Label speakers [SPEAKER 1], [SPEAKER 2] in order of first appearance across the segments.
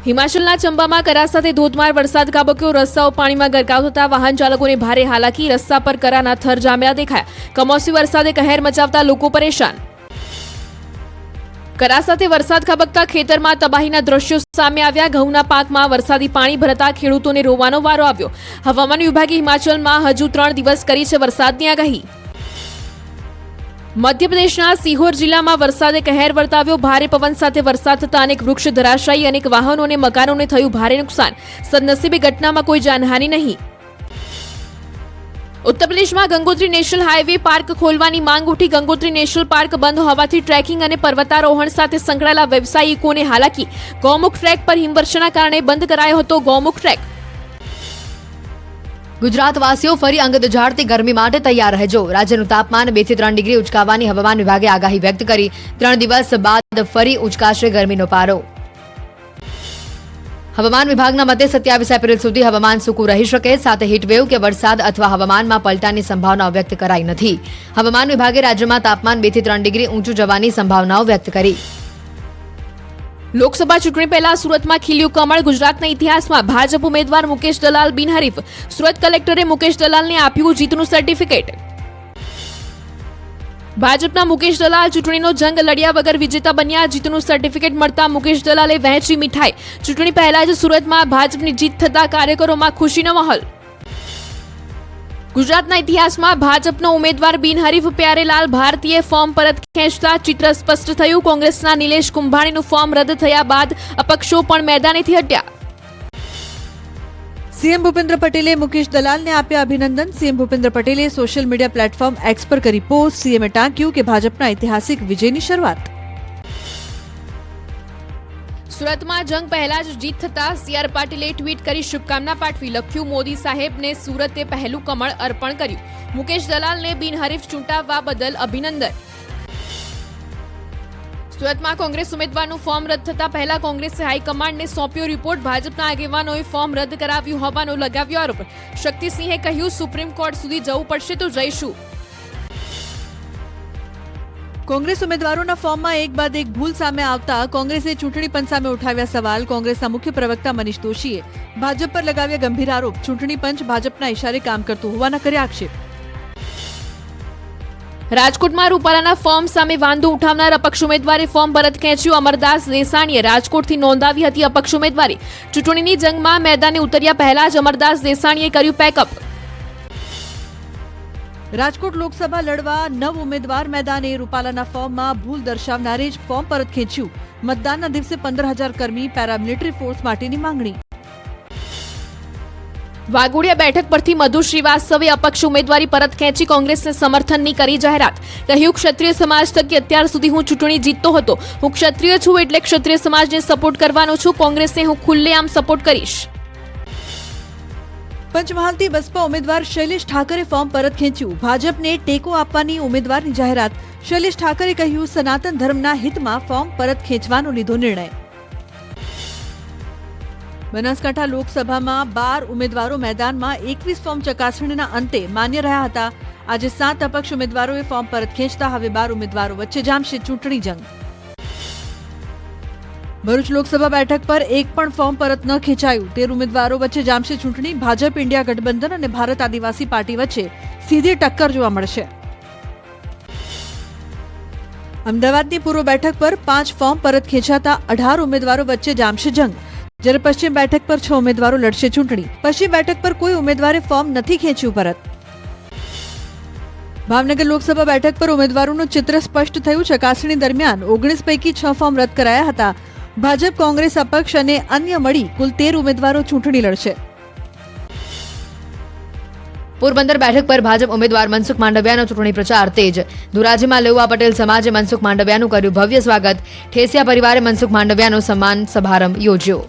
[SPEAKER 1] હિમાચલના ચંબામાં કરા સાથે ધોધમાર વરસાદ ખાબક્યો. રસ્તાઓ પાણીમાં ગરકાવ થતા વાહન ચાલકોને ભારે હાલાકી. રસ્તા પર કરાના થર જામ્યા દેખાયા. કમોસમી વરસાદે કહેર મચાવતા લોકો પરેશાન. કરા સાથે વરસાદ ખાબકતા ખેતરમાં તબાહીના દ્રશ્યો સામે આવ્યા. ઘઉંના પાકમાં વરસાદી પાણી ભરતા ખેડૂતોને રોવાનો વારો આવ્યો. હવામાન વિભાગે હિમાચલમાં હજુ 3 દિવસ કરી છે વરસાદની આગાહી. મધ્યપ્રદેશના સિહોર જિલ્લામાં વરસાદે કહેર વર્તાવ્યો. ભારે પવન સાથે વરસાદ થતા અનેક વૃક્ષ ધરાશાયી, અનેક વાહનો અને મકાનોને થયું ભારે નુકસાન. સદનસીબે ઘટનામાં કોઈ જાનહાનિ નહીં. ઉત્તર પ્રદેશમાં ગંગોત્રી નેશનલ હાઈવે પાર્ક ખોલવાની માંગ ઉઠી. ગંગોત્રી નેશનલ પાર્ક બંધ હોવાથી ટ્રેકિંગ અને પર્વતારોહણ સાથે સંકળાયેલા વ્યવસાયિકોને હાલાકી. ગૌમુખ ટ્રેક પર હિમવર્ષાના કારણે બંધ કરાયો હતો ગૌમુખ ટ્રેક.
[SPEAKER 2] ગુજરાતવાસીઓ ફરી અંગત ઝાડતી ગરમી માટે તૈયાર રહેજો. રાજ્યનું તાપમાન 2 થી 3 ડિગ્રી ઉંચકાવવાની હવામાન વિભાગે આગાહી વ્યક્ત કરી. 3 દિવસ બાદ ફરી ઉંચકાશે ગરમીનો પારો. હવામાન વિભાગના મતે 27 એપ્રિલ સુધી હવામાન સૂકું રહી શકે. સાથે હીટવેવ કે વરસાદ અથવા હવામાનમાં પલટાની સંભાવનાઓ વ્યક્ત કરાઈ નથી. હવામાન વિભાગે રાજ્યમાં તાપમાન 2 થી 3 ડિગ્રી ઊંચું જવાની સંભાવનાઓ વ્યક્ત કરી.
[SPEAKER 1] લોકસભા ચૂંટણી પહેલા સુરતમાં ખીલ્યું કમળ. ગુજરાતના ઇતિહાસમાં ભાજપ ઉમેદવાર મુકેશ દલાલ બિનહરીફ. સુરત કલેક્ટરે મુકેશ દલાલને આપ્યું જીતનું સર્ટિફિકેટ. ભાજપના મુકેશ દલાલ ચૂંટણીનો જંગ લડ્યા વગર વિજેતા બન્યા. જીતનું સર્ટિફિકેટ મળતા મુકેશ દલાલે વહેંચી મીઠાઈ. ચૂંટણી પહેલા જ સુરતમાં ભાજપની જીત થતા કાર્યકરોમાં ખુશીનો માહોલ. ગુજરાતના ઇતિહાસમાં ભાજપનો ઉમેદવાર બિનહરીફ પ્યારેલાલ ભારતીએ ફોર્મ પરત ખેંચતા ચિત્ર સ્પષ્ટ થયું. કોંગ્રેસના નિલેશ કુંભાણીનું ફોર્મ રદ થયા બાદ અપક્ષો પણ મેદાનેથી હટ્યા.
[SPEAKER 3] સીએમ ભૂપેન્દ્ર પટેલે મુકેશ દલાલને આપ્યા અભિનંદન. સીએમ ભૂપેન્દ્ર પટેલે સોશિયલ મીડિયા પ્લેટફોર્મ એક્સ પર કરી પોસ્ટ. સીએમએ ટાંક્યું કે ભાજપના ઐતિહાસિક વિજયની શરૂઆત.
[SPEAKER 1] સુરતમાં જંગ પહેલા જ જીત થતા સીઆર પાટીલે ટ્વીટ કરી શુભકામના પાઠવી. લખ્યું, મોદી સાહેબને સુરતે પહેલું કમળ અર્પણ કર્યું. મુકેશ દલાલને બિનહરીફ ચૂંટાવવા બદલ અભિનંદન. સુરતમાં કોંગ્રેસ ઉમેદવારનું ફોર્મ રદ થતા પહેલા કોંગ્રેસે હાઈકમાન્ડને સોંપ્યો રિપોર્ટ. ભાજપના આગેવાનોએ ફોર્મ રદ કરાવ્યું હોવાનો લગાવ્યો આરોપ. શક્તિસિંહે કહ્યું, સુપ્રીમ કોર્ટ સુધી જવું પડશે તો જઈશું.
[SPEAKER 3] કોંગ્રેસ ઉમેદવારોના ફોર્મમાં એક બાદ એક ભૂલ સામે આવતા કોંગ્રેસે ચૂંટણી પંચ સામે ઉઠાવ્યા સવાલ. કોંગ્રેસના મુખ્ય પ્રવક્તા મનીષ દોશીએ ભાજપ પર લગાવ્યા ગંભીર આરોપ. ચૂંટણી પંચ ભાજપના ઇશારે કામ કરતું હોવાના કર્યા આક્ષેપ.
[SPEAKER 1] રાજકોટમાં રૂપાલાના ફોર્મ સામે વાંધો ઉઠાવનાર અપક્ષ ઉમેદવારે ફોર્મ પરત ખેંચ્યું. અમરદાસ દેસાણીએ રાજકોટથી નોંધાવી હતી અપક્ષ ઉમેદવારી. ચૂંટણીની જંગમાં મેદાને ઉતર્યા પહેલા જ અમરદાસ દેસાણીએ કર્યું પેકઅપ.
[SPEAKER 3] રાજકોટ લોકસભા લડવા 9 ઉમેદવાર મેદાને. રૂપાલાના ફોર્મમાં ભૂલ દર્શાવનારે જ ફોર્મ પરત ખેંચ્યું. મતદાનના દિવસે 15,000 કર્મી પેરામિલિટરી ફોર્સ માટેની માંગણી.
[SPEAKER 1] વાઘોડિયા બેઠક પરથી મધુ શ્રીવાસ્તવે અપક્ષ ઉમેદવારી પરત ખેંચી. કોંગ્રેસને સમર્થનની કરી જાહેરાત. કહ્યું, ક્ષત્રિય સમાજ થકી અત્યાર સુધી હું ચૂંટણી જીતતો હતો. હું ક્ષત્રિય છું એટલે ક્ષત્રિય સમાજને સપોર્ટ કરવાનો છું. કોંગ્રેસને હું ખુલ્લેઆમ સપોર્ટ કરીશ.
[SPEAKER 3] પંચમહાલથી બસપા ઉમેદવાર શૈલેષ ઠાકરે ફોર્મ પરત ખેંચ્યું. ભાજપને ટેકો આપવાની ઉમેદવારની જાહેરાત. શૈલેષ ઠાકરે કહ્યું, સનાતન ધર્મના હિતમાં ફોર્મ પરત ખેંચવાનો લીધો નિર્ણય. બનાસકાંઠા લોકસભામાં 12 ઉમેદવારો મેદાનમાં. 21 ફોર્મ ચકાસણીના અંતે માન્ય રહ્યા હતા. આજે 7 અપક્ષ ઉમેદવારોએ ફોર્મ પરત ખેંચતા હવે 12 ઉમેદવારો વચ્ચે જામશે ચૂંટણી જંગ. ભરૂચ લોકસભા બેઠક પર એક પણ ફોર્મ પરત ન ખેંચાયું. 13 ઉમેદવારો વચ્ચે જામશે ચૂંટણી. ભાજપ ઇન્ડિયા ગઠબંધન અને ભારત આદિવાસી પાર્ટી વચ્ચે સીધી ટક્કર જોવા મળશે. અમદાવાદની પૂર્વ બેઠક પર 5 ફોર્મ પરત ખેંચાતા 18 ઉમેદવારો વચ્ચે જામશે જંગ. જ્યારે પશ્ચિમ બેઠક પર 6 ઉમેદવારો લડશે ચૂંટણી. પશ્ચિમ બેઠક પર કોઈ ઉમેદવારે ફોર્મ નથી ખેંચ્યું પરત. ભાવનગર લોકસભા બેઠક પર ઉમેદવારોનું ચિત્ર સ્પષ્ટ થયું. ચકાસણી દરમિયાન 19 પૈકી 6 ફોર્મ રદ કરાયા હતા. ભાજપ, કોંગ્રેસ, અપક્ષ અને અન્ય મળી કુલ 13 ઉમેદવારો ચૂંટણી લડશે.
[SPEAKER 2] પોરબંદર બેઠક પર ભાજપ ઉમેદવાર મનસુખ માંડવિયાનો ચૂંટણી પ્રચાર તેજ. ધોરાજીમાં લેઉવા પટેલ સમાજે મનસુખ માંડવિયાનું કર્યું ભવ્ય સ્વાગત. ઠેસિયા પરિવારે મનસુખ માંડવિયાનો સન્માન સમારંભ યોજ્યો.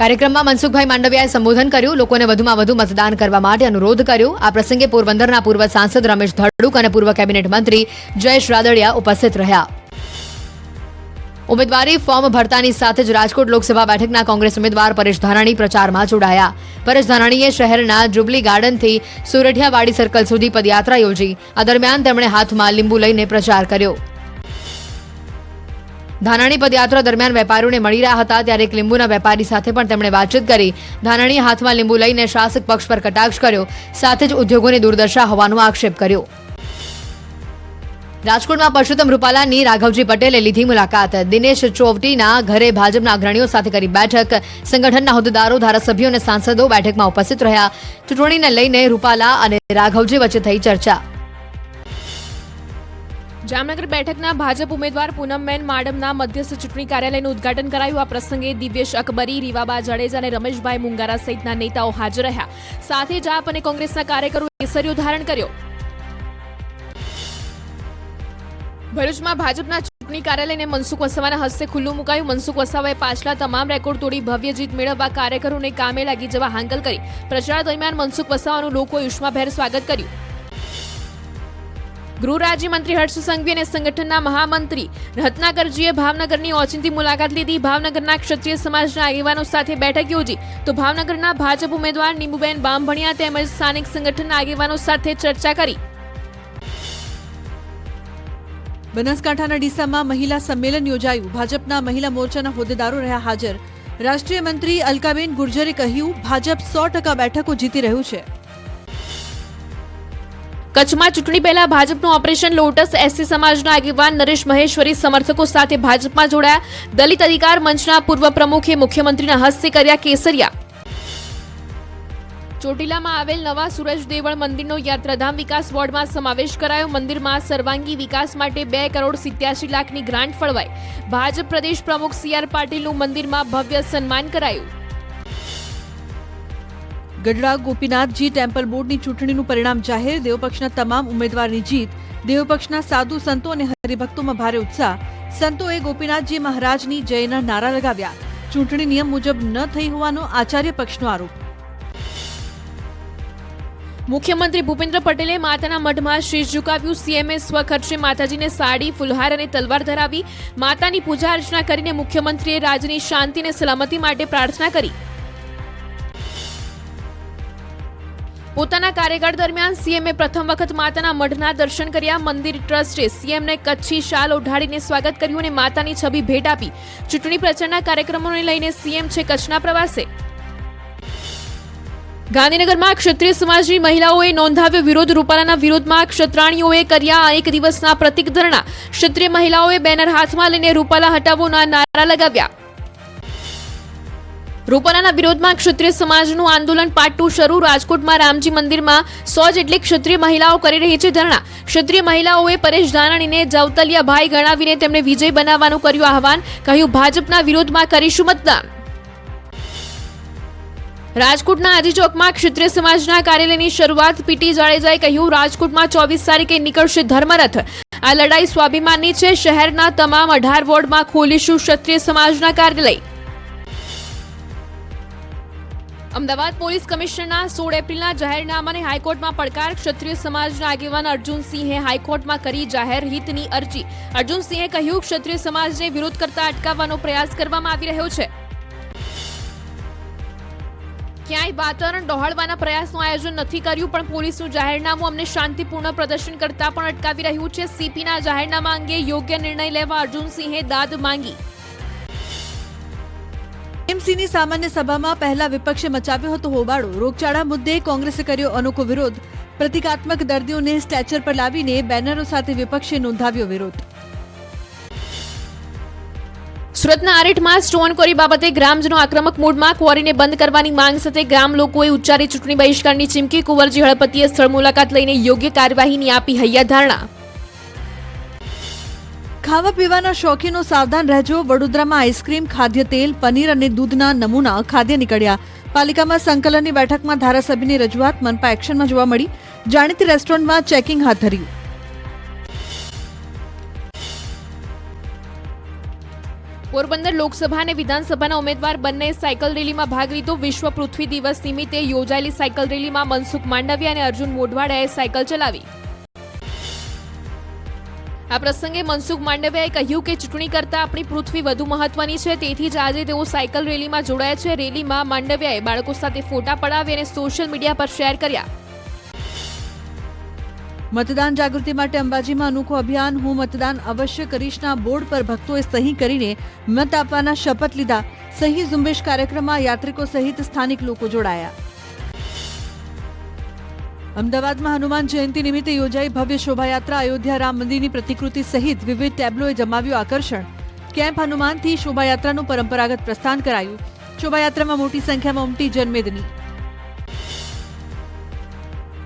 [SPEAKER 2] કાર્યક્રમમાં મનસુખભાઈ માંડવિયાએ સંબોધન કર્યું. લોકોને વધુમાં વધુ મતદાન કરવા માટે અનુરોધ કર્યો. આ પ્રસંગે પોરબંદરના પૂર્વ સાંસદ રમેશ ધડુક અને પૂર્વ કેબિનેટ મંત્રી જયેશ રાદડિયા ઉપસ્થિત રહ્યા. ઉમેદવારી ફોર્મ ભરતાની સાથે જ રાજકોટ લોકસભા બેઠકના કોંગ્રેસ ઉમેદવાર પરેશ ધાનાણી પ્રચારમાં જોડાયા. પરેશ ધાનાણીએ શહેરના જુબલી ગાર્ડનથી સુરઠિયાવાડી સર્કલ સુધી પદયાત્રા યોજી. આ દરમિયાન તેમણે હાથમાં લીંબુ લઈને પ્રચાર કર્યો. ધાનાણી પદયાત્રા દરમિયાન વેપારીઓને મળી રહ્યા હતા ત્યારે એક લીંબુના વેપારી સાથે પણ તેમણે વાતચીત કરી. ધાનાણીએ હાથમાં લીંબુ લઈને શાસક પક્ષ પર કટાક્ષ કર્યો, સાથે જ ઉદ્યોગોની દુર્દશા હોવાનો આક્ષેપ કર્યો. રાજકોટમાં પરસોત્તમ રૂપાલાની રાઘવજી પટેલે લીધી મુલાકાત. દિનેશ ચોવટીના ઘરે ભાજપના અગ્રણીઓ સાથે કરી બેઠક. સંગઠનના હોદ્દેદારો, ધારાસભ્યો અને સાંસદો બેઠકમાં ઉપસ્થિત રહ્યા. ચૂંટણીને લઈને રૂપાલા અને રાઘવજી વચ્ચે થઈ ચર્ચા.
[SPEAKER 1] જામનગર બેઠકના ભાજપ ઉમેદવાર પૂનમબેન માડમના મધ્યસ્થ ચૂંટણી કાર્યાલયનું ઉદ્ઘાટન કરાયું. આ પ્રસંગે દિવ્યેશ અકબરી, રીવાબા જાડેજા અને રમેશભાઈ મુંગારા સહિતના નેતાઓ હાજર રહ્યા. સાથે જ આપ અને કોંગ્રેસના કાર્યકરોએ કેસરીઓ ધારણ કર્યો. ભરૂચમાં ભાજપના ચૂંટણી કાર્યાલયને મનસુખ વસાવાના હસ્તે ખુલ્લું મુકાયું. મનસુખ વસાવાએ પાછલા તમામ રેકોર્ડ તોડી ભવ્ય જીત મેળવવા કાર્યકરોને કામે લાગી જવા હાંકલ કરી. પ્રચાર દરમિયાન મનસુખ વસાવાનું લોકોએ ઉષ્માભેર સ્વાગત કર્યું. ગૃહ રાજ્યમંત્રી હર્ષ સંઘવી અને સંગઠનના મહામંત્રી રત્નાકરજીએ ભાવનગરની ઓચિંતી મુલાકાત લીધી. ભાવનગરના ક્ષત્રિય સમાજના આગેવાનો સાથે બેઠક યોજી તો ભાવનગરના ભાજપ ઉમેદવાર નીમુબેન બામભણિયા તેમજ સ્થાનિક સંગઠનના આગેવાનો સાથે ચર્ચા કરી.
[SPEAKER 3] બનાસકાંઠાના ડીસામાં મહિલા સંમેલન યોજાયું. ભાજપના મહિલા મોરચાના હોદ્દેદારો રહ્યા હાજર. રાષ્ટ્રીય મંત્રી અલકાબેન ગુર્જરે કહ્યું, ભાજપ 100% બેઠકો જીતી રહ્યું છે.
[SPEAKER 1] કચ્છમાં ચૂંટણી પહેલા ભાજપનું ઓપરેશન લોટસ. એસસી સમાજના આગેવાન નરેશ મહેશ્વરી સમર્થકો સાથે ભાજપમાં જોડાયા. દલિત અધિકાર મંચના પૂર્વ પ્રમુખે મુખ્યમંત્રીના હસ્તે કર્યા કેસરિયા. ચોટીલામાં આવેલ નવા સૂરજ દેવળ મંદિરનો યાત્રાધામ વિકાસ બોર્ડમાં સમાવેશ કરાયો. મંદિરમાં સર્વાંગી વિકાસ માટે 2,87,00,000ની ગ્રાન્ટ ફળવાઈ. ભાજપ પ્રદેશ પ્રમુખ CR પાટીલનું મંદિરમાં ભવ્ય સન્માન કરાયું.
[SPEAKER 3] ગઢડા ગોપીનાથજી ટેમ્પલ બોર્ડની ચૂંટણીનું પરિણામ જાહેર. દેવપક્ષના તમામ ઉમેદવારની જીત. દેવપક્ષના સાધુ સંતો અને હરિભક્તોમાં ભારે ઉત્સાહ. સંતોએ ગોપીનાથજી મહારાજની જયના નારા લગાવ્યા. ચૂંટણી નિયમ મુજબ ન થઈ હોવાનો આચાર્ય પક્ષનો આરોપ.
[SPEAKER 1] મુખ્યમંત્રી ભૂપેન્દ્ર પટેલે માતાના મઢમાં શીશ ઝુકાવ્યું. CMએ સ્વખર્ચે માતાજીને સાડી, ફુલહાર અને તલવાર ધરાવી. માતાની પૂજા અર્ચના કરીને મુખ્યમંત્રીએ રાજ્યની શાંતિ અને સલામતી માટે પ્રાર્થના કરી. પોતાના કાર્યકાળ દરમિયાન CMએ પ્રથમ વખત માતાના મઢના દર્શન કર્યા. મંદિર ટ્રસ્ટે CMને કચ્છી શાલ ઓઢાડીને સ્વાગત કર્યું અને માતાની છબી ભેટ આપી. ચૂંટણી પ્રચારના કાર્યક્રમોને લઈને CM છે કચ્છના પ્રવાસે. ગાંધીનગરમાં ક્ષત્રિય સમાજની મહિલાઓએ નોંધાવ્યો વિરોધ. રૂપાલાના વિરોધમાં ક્ષત્રાણીઓએ કર્યા એક દિવસના પ્રતિક ધરણા. ક્ષત્રિય મહિલાઓએ બેનર હાથમાં લઈને રૂપાલા હટાવોના નારા લગાવ્યા. રૂપાલાના વિરોધમાં ક્ષત્રિય સમાજનું આંદોલન પાર્ટ 2 શરૂ. રાજકોટમાં રામજી મંદિરમાં 100 જેટલી ક્ષત્રિય મહિલાઓ કરી રહી છે ધરણા. ક્ષત્રિય મહિલાઓએ પરેશ ધાનાણીને જવતલિયા ભાઈ ગણાવીને તેમને વિજય બનાવવાનું કર્યું આહવાન. કહ્યું, ભાજપના વિરોધમાં કરીશું મતદાન. રાજકોટના આજી ચોકમાં ક્ષત્રિય સમાજના કાર્યાલયની શરૂઆત. PT જાડેજાએ કહ્યું, રાજકોટમાં 24 તારીખે નીકળશે ધર્મરથ. આ લડાઈ સ્વાભિમાનની છે. શહેરના તમામ 18 વોર્ડમાં ખોલીશું ક્ષત્રિય સમાજના કાર્યાલય. અમદાવાદ પોલીસ કમિશનરના 16 એપ્રિલના જાહેરનામાને હાઈકોર્ટમાં પડકાર. ક્ષત્રિય સમાજના આગેવાન અર્જુનસિંહે હાઈકોર્ટમાં કરી જાહેર હિતની અરજી. અર્જુનસિંહે કહ્યું, ક્ષત્રિય સમાજને વિરોધ કરતા અટકાવવાનો પ્રયાસ કરવામાં આવી રહ્યો છે. ક્યાંય વાતાવરણ ડહોળવાના પ્રયાસનું આયોજન નથી કર્યું, પણ પોલીસનું જાહેરનામું અમને શાંતિપૂર્ણ પ્રદર્શન કરતા પણ અટકાવી રહ્યું છે. CPના જાહેરનામા અંગે યોગ્ય નિર્ણય લેવા અર્જુનસિંહે દાદ માંગી.
[SPEAKER 3] TMCની સામાન્ય સભામાં પહેલા વિપક્ષે મચાવ્યો હતો હોબાળો. રોગચાળા મુદ્દે કોંગ્રેસે કર્યો અનોખો વિરોધ. પ્રતિકાત્મક દર્દીઓને સ્ટ્રેચર પર લાવીને બેનરો સાથે વિપક્ષે નોંધાવ્યો વિરોધ.
[SPEAKER 1] સુરતના આરેઠમાં સ્ટોન ક્વોરી બાબતે ગ્રામજનો આક્રમક મૂડમાં. ક્વોરીને બંધ કરવાની માંગ સાથે ગ્રામ લોકોએ ઉચ્ચારી ચૂંટણી બહિષ્કારની ચીમકી. કુંવરજી હળપતિએ સ્થળ મુલાકાત લઈને યોગ્ય કાર્યવાહીની આપી હૈયાધારણા.
[SPEAKER 3] ખાવા પીવાના શોખીનો સાવધાન રહેજો. વડોદરામાં આઈસ્ક્રીમ, ખાદ્ય તેલ, પનીર અને દૂધના નમૂના ખાદ્ય નીકળ્યા. પાલિકામાં સંકલનની બેઠકમાં ધારાસભ્યની રજૂઆત. મનપા એક્શનમાં જોવા મળી. જાણીતી રેસ્ટોરન્ટમાં ચેકિંગ હાથ ધર્યું.
[SPEAKER 1] પોરબંદર લોકસભા અને વિધાનસભાના ઉમેદવાર બંને સાયકલ રેલીમાં ભાગ લીધો. વિશ્વ પૃથ્વી દિવસ નિમિત્તે યોજાયેલી સાયકલ રેલીમાં મનસુખ માંડવિયા અને અર્જુન મોઢવાડિયાએ સાયકલ ચલાવી. આ પ્રસંગે મનસુખ માંડવિયાએ કહ્યું કે ચૂંટણી કરતા આપણી પૃથ્વી વધુ મહત્વની છે. તેથી જ આજે તેઓ સાયકલ રેલીમાં જોડાયા છે. રેલીમાં માંડવિયાએ બાળકો સાથે ફોટા પડાવી અને સોશિયલ મીડિયા પર શેર કર્યા.
[SPEAKER 3] મતદાન જાગૃતિ માટે અંબાજીમાં અનોખું અભિયાન હું મતદાન અવશ્ય કરીશના બોર્ડ પર ભક્તોએ સહી કરીને મત આપવાના શપથ લીધા. સહી ઝુંબેશ કાર્યક્રમમાં યાત્રિકો સહિત સ્થાનિક લોકો જોડાયા. અમદાવાદમાં હનુમાન જયંતિ નિમિત્તે યોજાઈ ભવ્ય શોભાયાત્રા. અયોધ્યા રામ મંદિરની પ્રતિકૃતિ સહિત વિવિધ ટેબ્લોએ જમાવ્યું આકર્ષણ. કેમ્પ હનુમાનથી શોભાયાત્રાનું પરંપરાગત પ્રસ્થાન કરાયું. શોભાયાત્રામાં મોટી સંખ્યામાં ઉમટી જનમેદની.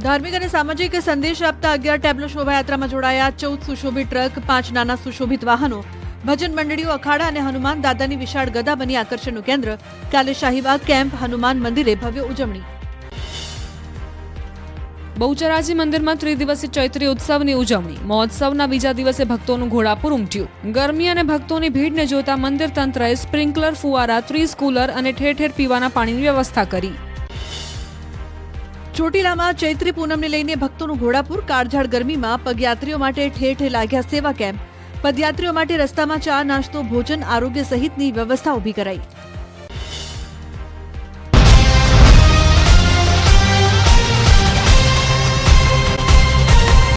[SPEAKER 3] ધાર્મિક અને સામાજિક સંદેશ આપતા 11 ટેબ્લો શોભાયાત્રામાં જોડાયા. 14 સુશોભિત ટ્રક, 5 નાના સુશોભિત વાહનો, ભજન મંડળીઓ, અખાડા અને હનુમાન દાદાની વિશાળ ગદા બની આકર્ષણનું કેન્દ્ર. કાલે શાહીબાગ કેમ્પ હનુમાન મંદિરે ભવ્ય ઉજવણી.
[SPEAKER 4] બહુચરાજી મંદિરમાં ત્રિદિવસીય ચૈત્રી ઉત્સવની ઉજવણી. મહોત્સવના બીજા દિવસે ભક્તોનું ઘોડાપુર ઉમટ્યું. ગરમી અને ભક્તોની ભીડને જોતા મંદિર તંત્રએ સ્પ્રિંકલર, ફુવારા, 30 કુલર અને ઠેર ઠેર પીવાના પાણીની વ્યવસ્થા કરી.
[SPEAKER 3] ચોટીલામાં ચૈત્રી પૂનમને લઈને ભક્તોનું ઘોડાપુર. કાળઝાળ ગરમીમાં પગયાત્રીઓ માટે ઠેર ઠેર લાગ્યા સેવા કેમ્પ. પદયાત્રીઓ માટે રસ્તામાં ચા, નાસ્તો, ભોજન, આરોગ્ય સહિતની વ્યવસ્થા ઊભી કરાઈ.